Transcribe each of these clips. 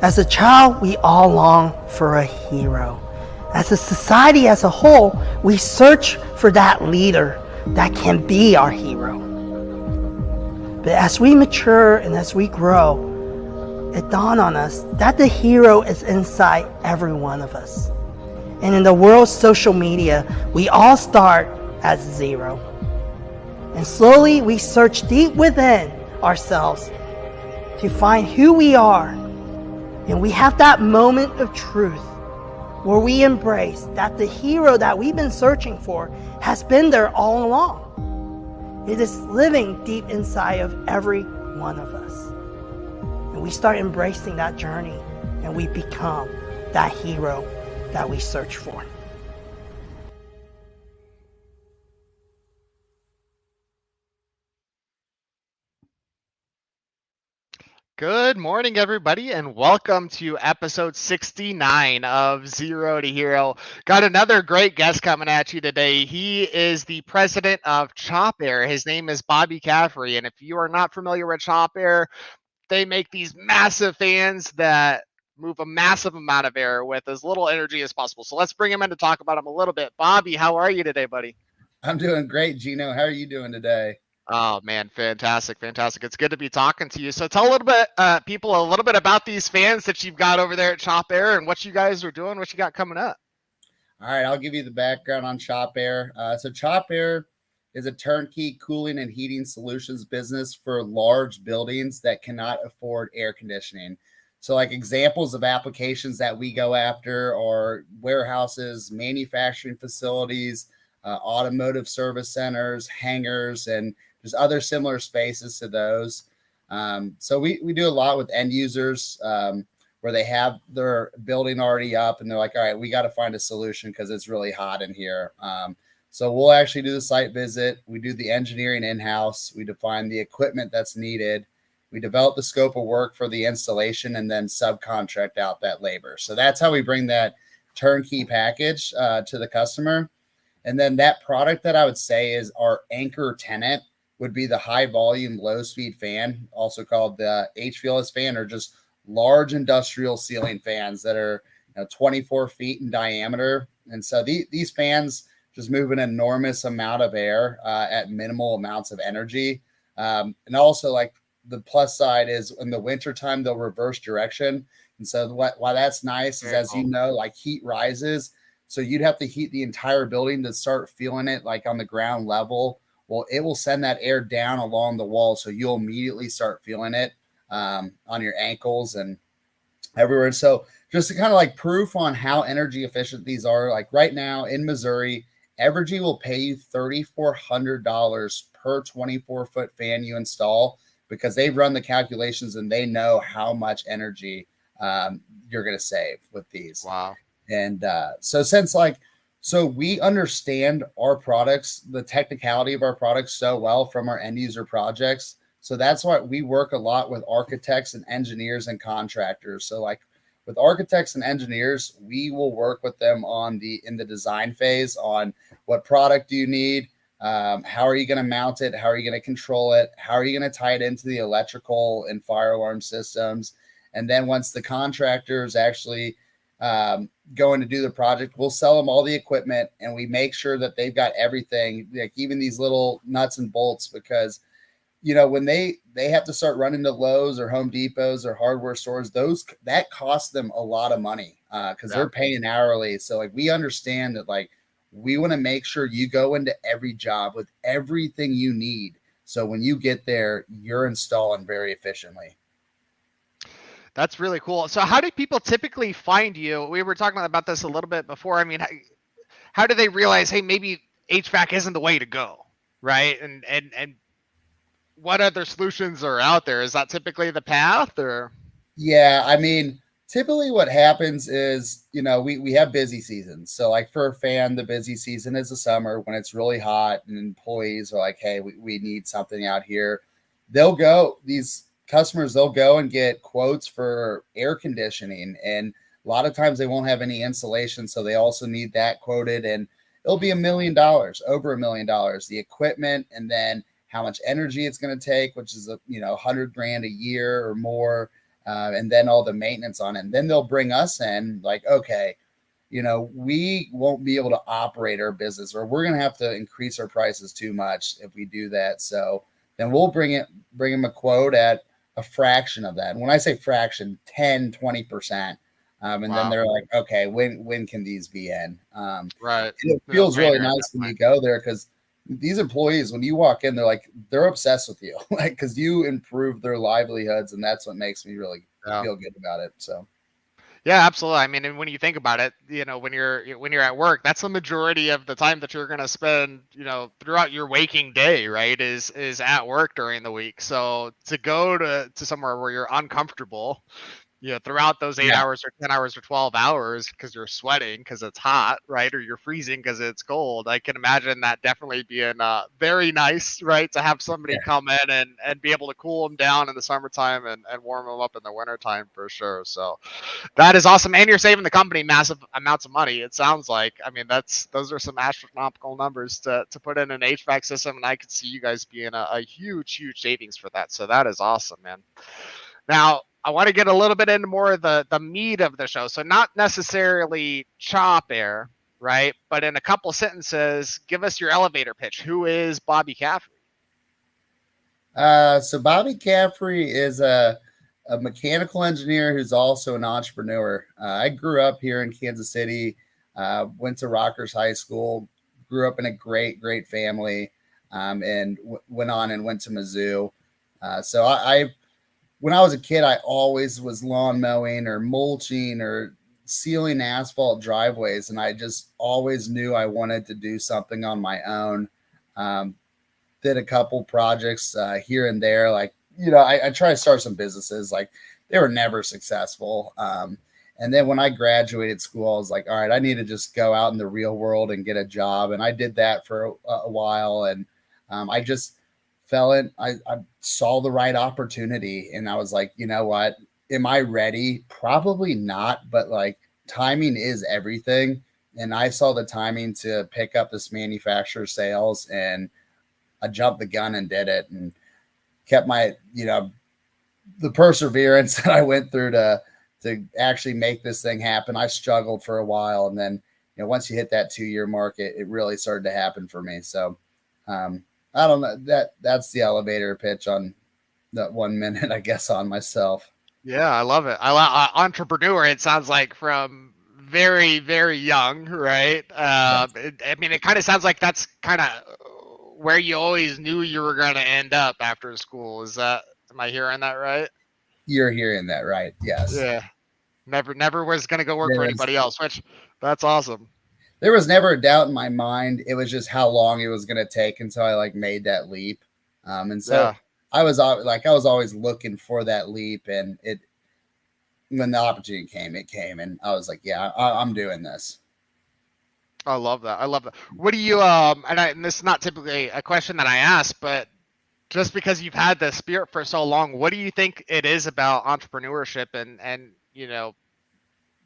As a child, we all long for a hero. As a society as a whole, we search for that leader that can be our hero. But as we mature and as we grow, it dawned on us that the hero is inside every one of us. And in the world's social media, we all start at zero. And slowly we search deep within ourselves to find who we are. And we have that moment of truth where we embrace that the hero that we've been searching for has been there all along. It is living deep inside of every one of us. And we start embracing that journey and we become that hero that we search for. Good morning, everybody, and welcome to episode 69 of Zero to Hero. Got another great guest coming at you today. He is the president of ChopAir. His name is Bobby Caffrey, and if you are not familiar with ChopAir, they make these massive fans that move a massive amount of air with as little energy as possible. So let's bring him in to talk about him a little bit. Bobby, how are you today, buddy? I'm doing great, Gino. How are you doing today? Oh man, fantastic. It's good to be talking to you. So tell a little bit, people, a little bit about these fans that you've got over there at ChopAir and what you guys are doing, what you got coming up. All right, I'll give you the background on ChopAir. So ChopAir is a turnkey cooling and heating solutions business for large buildings that cannot afford air conditioning. So like examples of applications that we go after are warehouses, manufacturing facilities, automotive service centers, hangars, and there's other similar spaces to those. So we do a lot with end users where they have their building already up and they're like, all right, we got to find a solution because it's really hot in here. So we'll actually do the site visit. We do the engineering in-house. We define the equipment that's needed. We develop the scope of work for the installation and then subcontract out that labor. So that's how we bring that turnkey package to the customer. And then that product that I would say is our anchor tenant would be the high volume, low speed fan, also called the HVLS fan, or just large industrial ceiling fans that are 24 feet in diameter. And so these fans just move an enormous amount of air at minimal amounts of energy. And also like the plus side is in the wintertime, they'll reverse direction. And so why that's nice is, as you know, like heat rises. So you'd have to heat the entire building to start feeling it like on the ground level. Well, it will send that air down along the wall. So you'll immediately start feeling it on your ankles and everywhere. So just to kind of like proof on how energy efficient these are, like right now in Missouri, Evergy will pay you $3,400 per 24-foot fan you install because they've run the calculations and they know how much energy you're going to save with these. Wow. And so we understand our products, the technicality of our products so well from our end user projects. So that's why we work a lot with architects and engineers and contractors. So like with architects and engineers, we will work with them in the design phase on what product do you need? How are you going to mount it? How are you going to control it? How are you going to tie it into the electrical and fire alarm systems? And then once the contractors actually going to do the project, we'll sell them all the equipment and we make sure that they've got everything, like even these little nuts and bolts, because when they have to start running to Lowe's or Home Depots or hardware stores, that costs them a lot of money because they're paying hourly. So like we understand that like we want to make sure you go into every job with everything you need. So when you get there, you're installing very efficiently. That's really cool. So how do people typically find you? We were talking about this a little bit before. I mean, how do they realize, hey, maybe HVAC isn't the way to go, right? And what other solutions are out there? Is that typically the path or? Yeah, I mean, typically what happens is, we have busy seasons. So like for a fan, the busy season is the summer when it's really hot and employees are like, hey, we need something out here. These customers, they'll go and get quotes for air conditioning. And a lot of times they won't have any insulation. So they also need that quoted and it'll be $1 million, over $1 million, the equipment, and then how much energy it's going to take, which is $100,000 a year or more. and then all the maintenance on it. And then they'll bring us in like, okay, we won't be able to operate our business, or we're going to have to increase our prices too much if we do that. So then we'll bring them a quote at a fraction of that. And when I say fraction, 10, 20%. And then they're like, okay, when can these be in? Right. It feels really nice when you go there, because these employees, when you walk in, they're obsessed with you, like, because you improve their livelihoods, and that's what makes me really feel good about it. So. Yeah, absolutely. I mean, and when you think about it, when you're at work, that's the majority of the time that you're going to spend, throughout your waking day, right? Is at work during the week. So to go to somewhere where you're uncomfortable, throughout those 8 hours or 10 hours or 12 hours because you're sweating because it's hot, right? Or you're freezing because it's cold. I can imagine that definitely being very nice, right? To have somebody come in and be able to cool them down in the summertime and warm them up in the wintertime for sure. So that is awesome. And you're saving the company massive amounts of money, it sounds like. I mean, those are some astronomical numbers to put in an HVAC system. And I could see you guys being a huge, huge savings for that. So that is awesome, man. Now, I want to get a little bit into more of the meat of the show. So not necessarily ChopAir, right? But in a couple sentences, give us your elevator pitch. Who is Bobby Caffrey? So Bobby Caffrey is a mechanical engineer who's also an entrepreneur. I grew up here in Kansas City, went to Rockers High School, grew up in a great, great family, and went on and went to Mizzou. So I when I was a kid, I always was lawn mowing or mulching or sealing asphalt driveways. And I just always knew I wanted to do something on my own. Did a couple projects here and there. Like, I try to start some businesses. Like, they were never successful. And then when I graduated school, I was like, all right, I need to just go out in the real world and get a job. And I did that for a while. And I just I saw the right opportunity, and I was like, you know what? Am I ready? Probably not, but like, timing is everything. And I saw the timing to pick up this manufacturer sales, and I jumped the gun and did it, and kept my, the perseverance that I went through to actually make this thing happen. I struggled for a while, and then, once you hit that 2-year mark, it really started to happen for me. So, I don't know, that's the elevator pitch on that 1 minute, I guess, on myself. Yeah, I love it. Entrepreneur, it sounds like, from very, very young, right? I mean, it kind of sounds like that's kind of where you always knew you were going to end up after school. Am I hearing that right? You're hearing that right. Yes. Yeah. Never was going to go work for anybody else, which that's awesome. There was never a doubt in my mind. It was just how long it was going to take until I made that leap. And so I was always looking for that leap, and when the opportunity came, it came, and I was like, yeah, I'm doing this. I love that. What do you, and this is not typically a question that I ask, but just because you've had the spirit for so long, what do you think it is about entrepreneurship and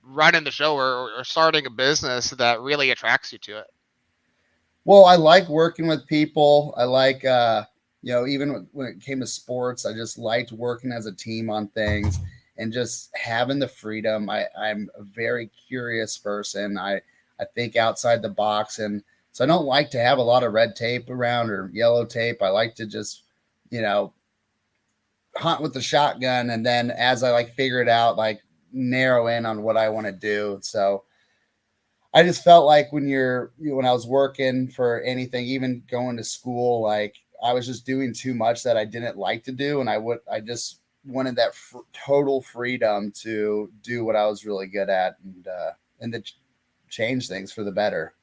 running the show or starting a business that really attracts you to it? Well, I like working with people. I like, even when it came to sports, I just liked working as a team on things and just having the freedom. I'm a very curious person. I think outside the box. And so I don't like to have a lot of red tape around or yellow tape. I like to just, hunt with the shotgun. And then as I figure it out, narrow in on what I want to do. So I just felt like when I was working for anything, even going to school, I was just doing too much that I didn't like to do. And I just wanted that total freedom to do what I was really good at and to change things for the better.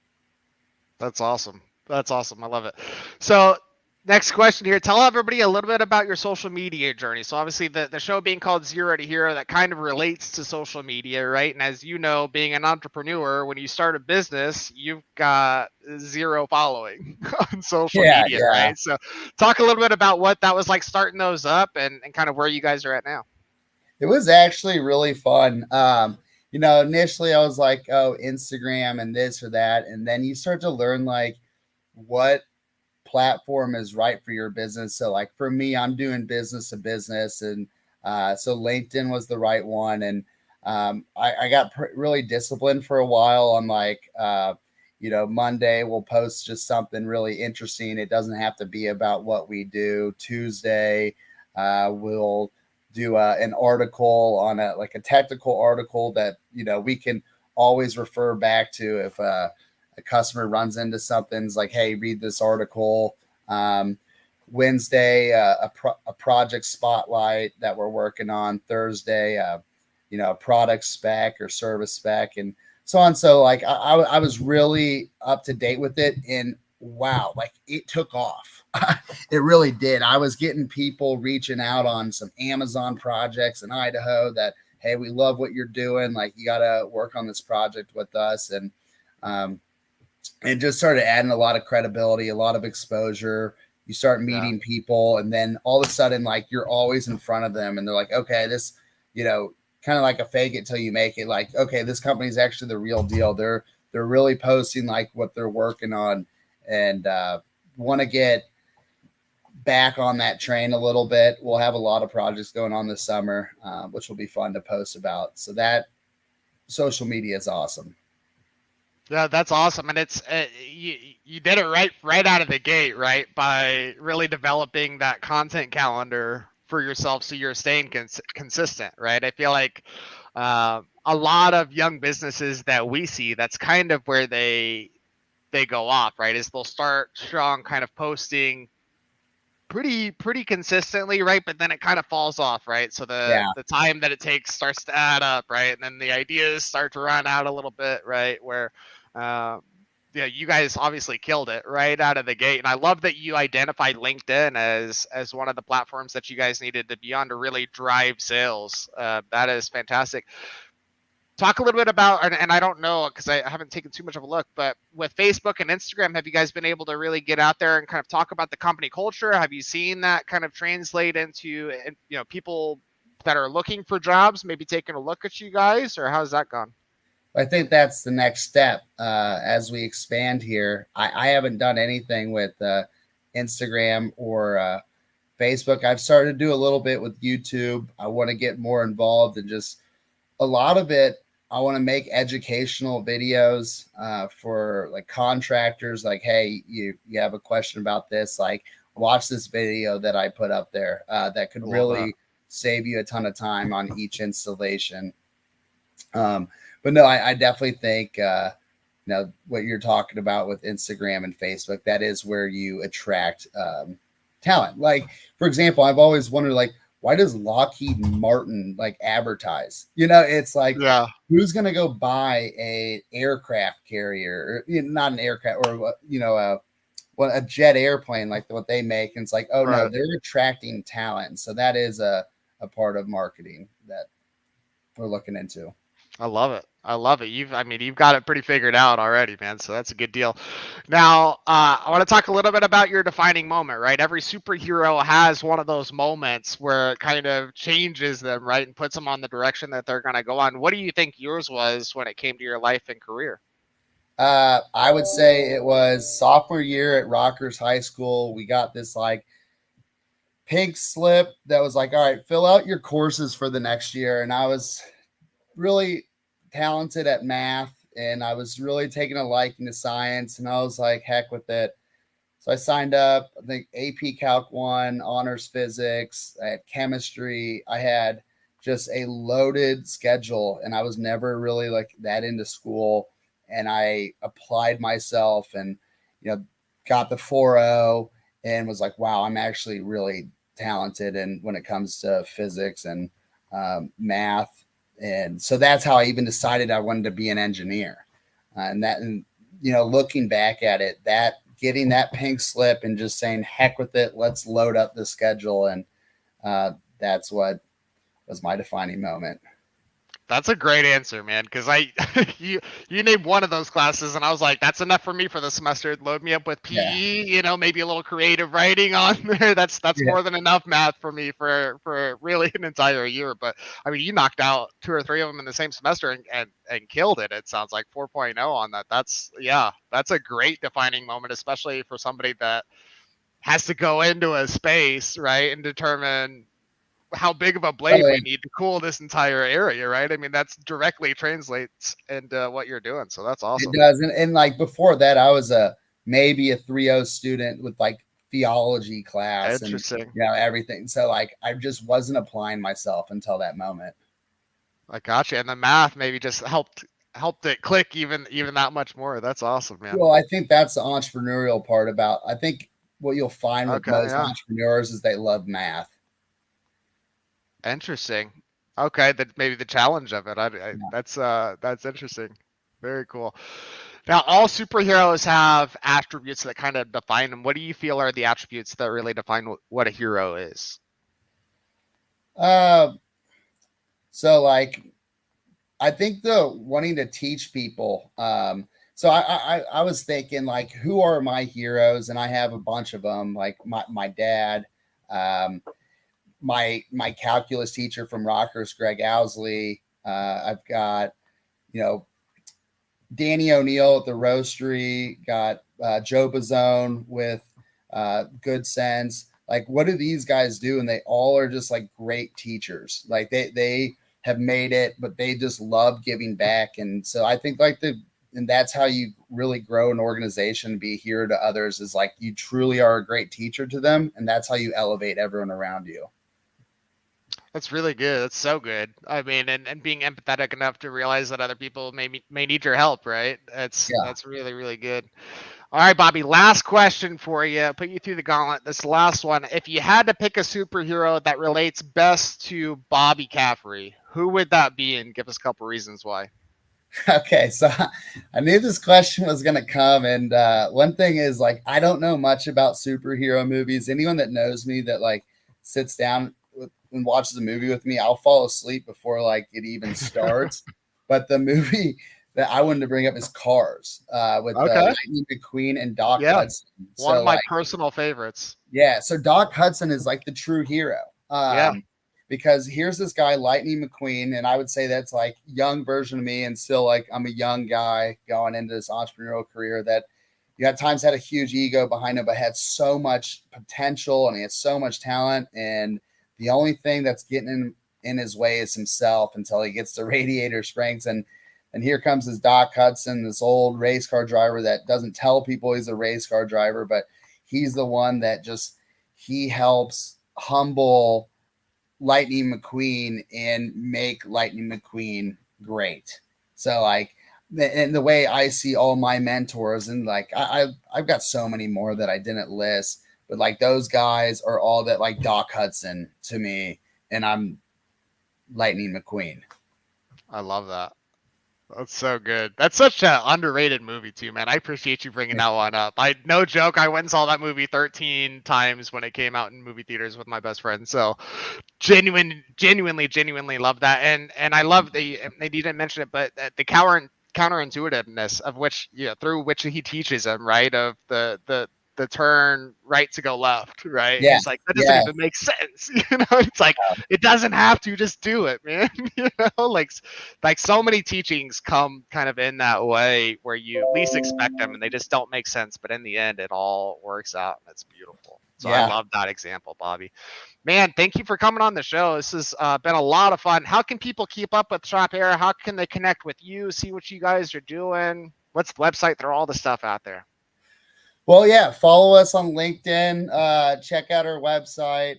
That's awesome. I love it. So next question here. Tell everybody a little bit about your social media journey. So obviously the show being called Zero to Hero, that kind of relates to social media, right? And as you know, being an entrepreneur, when you start a business, you've got zero following on social media, right? So talk a little bit about what that was like starting those up and kind of where you guys are at now. It was actually really fun. Initially I was like, oh, Instagram and this or that. And then you start to learn what platform is right for your business. So for me, I'm doing business to business, and So LinkedIn was the right one. And I got really disciplined for a while on like, Monday we'll post just something really interesting. It doesn't have to be about what we do. Tuesday, we'll do an article on a technical article that, we can always refer back to if a customer runs into something. It's like, hey, read this article. Wednesday, a project spotlight that we're working on. Thursday, a product spec or service spec, and so on. So like I was really up to date with it, and wow, like it took off. It really did. I was getting people reaching out on some Amazon projects in Idaho that, hey, we love what you're doing. Like you got to work on this project with us. And just started adding a lot of credibility, a lot of exposure. You start meeting people, and then all of a sudden, like you're always in front of them, and they're like, okay, this, kind of like a fake it till you make it. Like, okay, this company is actually the real deal. They're really posting like what they're working on, and want to get back on that train a little bit. We'll have a lot of projects going on this summer, which will be fun to post about. So that social media is awesome. Yeah, that's awesome, and it's you did it right out of the gate, right? By really developing that content calendar for yourself, so you're staying consistent, right? I feel like a lot of young businesses that we see, that's kind of where they go off, right? Is they'll start strong, kind of posting pretty consistently, right? But then it kind of falls off, right? So the time that it takes starts to add up, right? And then the ideas start to run out a little bit, right? Where you guys obviously killed it right out of the gate, and I love that you identified LinkedIn as one of the platforms that you guys needed to be on to really drive sales. That is fantastic. Talk a little bit about, and I don't know because I haven't taken too much of a look, but with Facebook and Instagram, have you guys been able to really get out there and kind of talk about the company culture? Have you seen that kind of translate into, people that are looking for jobs, maybe taking a look at you guys, or how's that gone? I think that's the next step as we expand here. I haven't done anything with Instagram or Facebook. I've started to do a little bit with YouTube. I want to get more involved, and just a lot of it, I want to make educational videos for like contractors. Like, hey, you have a question about this, like watch this video that I put up there that could really save you a ton of time on each installation. But no, I definitely think, what you're talking about with Instagram and Facebook, that is where you attract talent. Like, for example, I've always wondered, like, why does Lockheed Martin like advertise? It's like, who's going to go buy a aircraft carrier, or not an aircraft, or, a jet airplane, like what they make. And it's like, oh no, they're attracting talent. So that is a part of marketing that we're looking into. I love it. You've got it pretty figured out already, man. So that's a good deal. Now, I want to talk a little bit about your defining moment, right? Every superhero has one of those moments where it kind of changes them, right? And puts them on the direction that they're going to go on. What do you think yours was when it came to your life and career? I would say it was sophomore year at Rockers High School. We got this like pink slip that was like, all right, fill out your courses for the next year. And I was really talented at math, and I was really taking a liking to science, and I was like, heck with it. So I signed up. I think AP Calc 1, honors physics, I had chemistry. I had just a loaded schedule, and I was never really like that into school. And I applied myself and, got the 4.0 and was like, wow, I'm actually really talented. And when it comes to physics and math. And so that's how I even decided I wanted to be an engineer. Looking back at it, that getting that pink slip and just saying, heck with it, let's load up the schedule. And that's what was my defining moment. That's a great answer, man. Because you named one of those classes, and I was like, that's enough for me for the semester. Load me up with PE, maybe a little creative writing on there. That's more than enough math for me for really an entire year. But I mean, you knocked out 2 or 3 of them in the same semester and killed it. It sounds like 4.0 on that. That's a great defining moment, especially for somebody that has to go into a space, right, and determine how big of a blade we Totally. need to cool this entire area, right? I mean, that's directly translates into what you're doing. So that's It awesome. does. And like before that, I was maybe a 3.0 student with like theology class and Interesting. everything. So like I just wasn't applying myself until that moment. I gotcha. And the math maybe just helped it click even that much more. That's awesome, man. Well, I think that's the entrepreneurial part about. I think what you'll find with Okay, most yeah. entrepreneurs is they love math. Interesting. Okay, that maybe the challenge of it. That's interesting. Very cool. Now, all superheroes have attributes that kind of define them. What do you feel are the attributes that really define what a hero is? So like I think the wanting to teach people. So I was thinking like, who are my heroes? And I have a bunch of them. Like my dad, my calculus teacher from Rockhurst, Greg Owsley. I've got Danny O'Neill at the Roastery. Got Joe Bazone with Good Sense. Like, what do these guys do? And they all are just like great teachers. Like they have made it, but they just love giving back. And so I think and that's how you really grow an organization, be a hero to others, is like you truly are a great teacher to them. And that's how you elevate everyone around you. That's really good. That's so good. I mean, and being empathetic enough to realize that other people may need your help, right? That's really, really good. All right, Bobby, last question for you. Put you through the gauntlet. This last one. If you had to pick a superhero that relates best to Bobby Caffrey, who would that be? And give us a couple reasons why. Okay, so I knew this question was going to come. And one thing is, like, I don't know much about superhero movies. Anyone that knows me that, like, sits down and watches a movie with me, I'll fall asleep before, like, it even starts. But the movie that I wanted to bring up is Cars with Lightning McQueen and Doc Hudson. One of my personal favorites. Yeah, so Doc Hudson is like the true hero. Because here's this guy, Lightning McQueen, and I would say that's like young version of me, and still like I'm a young guy going into this entrepreneurial career that at times had a huge ego behind him, but had so much potential and he had so much talent. And the only thing that's getting in his way is himself until he gets to Radiator Springs. And here comes this Doc Hudson, this old race car driver that doesn't tell people he's a race car driver, but he's the one that he helps humble Lightning McQueen and make Lightning McQueen great. So like, and the way I see all my mentors, and like I've got so many more that I didn't list, but like those guys are all that, like Doc Hudson to me, and I'm Lightning McQueen. I love that. That's so good. That's such an underrated movie too, man. I appreciate you bringing that one up. No joke, I went and saw that movie 13 times when it came out in movie theaters with my best friend. So genuinely love that. And I love they didn't mention it, but the counterintuitiveness of which, through which he teaches them, right? Of the turn right to go left, right? Yeah. It's like, that doesn't even make sense. It's like, it doesn't have to, just do it, man. Like so many teachings come kind of in that way where you least expect them and they just don't make sense. But in the end, it all works out. And it's beautiful. So I love that example, Bobby. Man, thank you for coming on the show. This has been a lot of fun. How can people keep up with ChopAir? How can they connect with you, see what you guys are doing? What's the website? Throw all the stuff out there. Well, yeah, follow us on LinkedIn. Check out our website.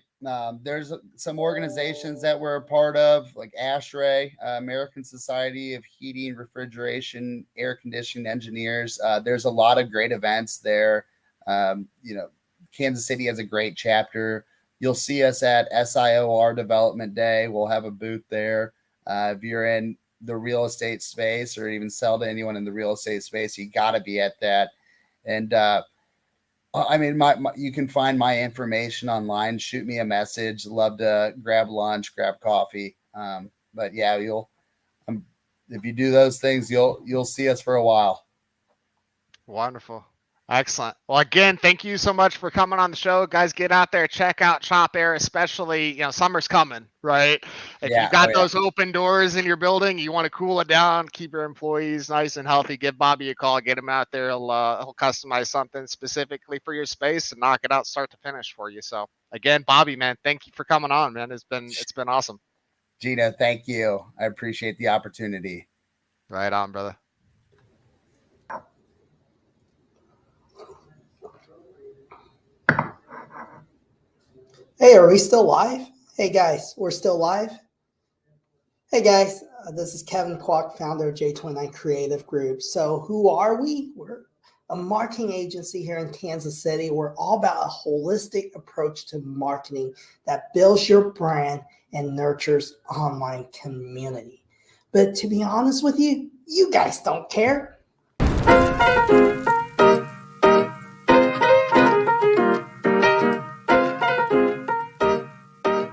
There's some organizations that we're a part of, like ASHRAE, American Society of Heating, Refrigeration, Air Conditioning Engineers. There's a lot of great events there. Kansas City has a great chapter. You'll see us at SIOR Development Day. We'll have a booth there. If you're in the real estate space or even sell to anyone in the real estate space, you got to be at that. And I mean, you can find my information online. Shoot me a message. Love to grab lunch, grab coffee. But yeah, if you do those things, you'll see us for a while. Wonderful. Excellent. Well, again, thank you so much for coming on the show. Guys, get out there, check out ChopAir, especially, summer's coming, right? If you've got those open doors in your building, you want to cool it down, keep your employees nice and healthy, give Bobby a call, get him out there. He'll customize something specifically for your space and knock it out start to finish for you. So again, Bobby, man, thank you for coming on, man. It's been awesome. Gino, thank you. I appreciate the opportunity. Right on, brother. Hey, are we still live? Hey guys, we're still live. Hey guys, this is Kevin Kwok, founder of J29 Creative Group. So who are we? We're a marketing agency here in Kansas City. We're all about a holistic approach to marketing that builds your brand and nurtures online community. But to be honest with you, you guys don't care.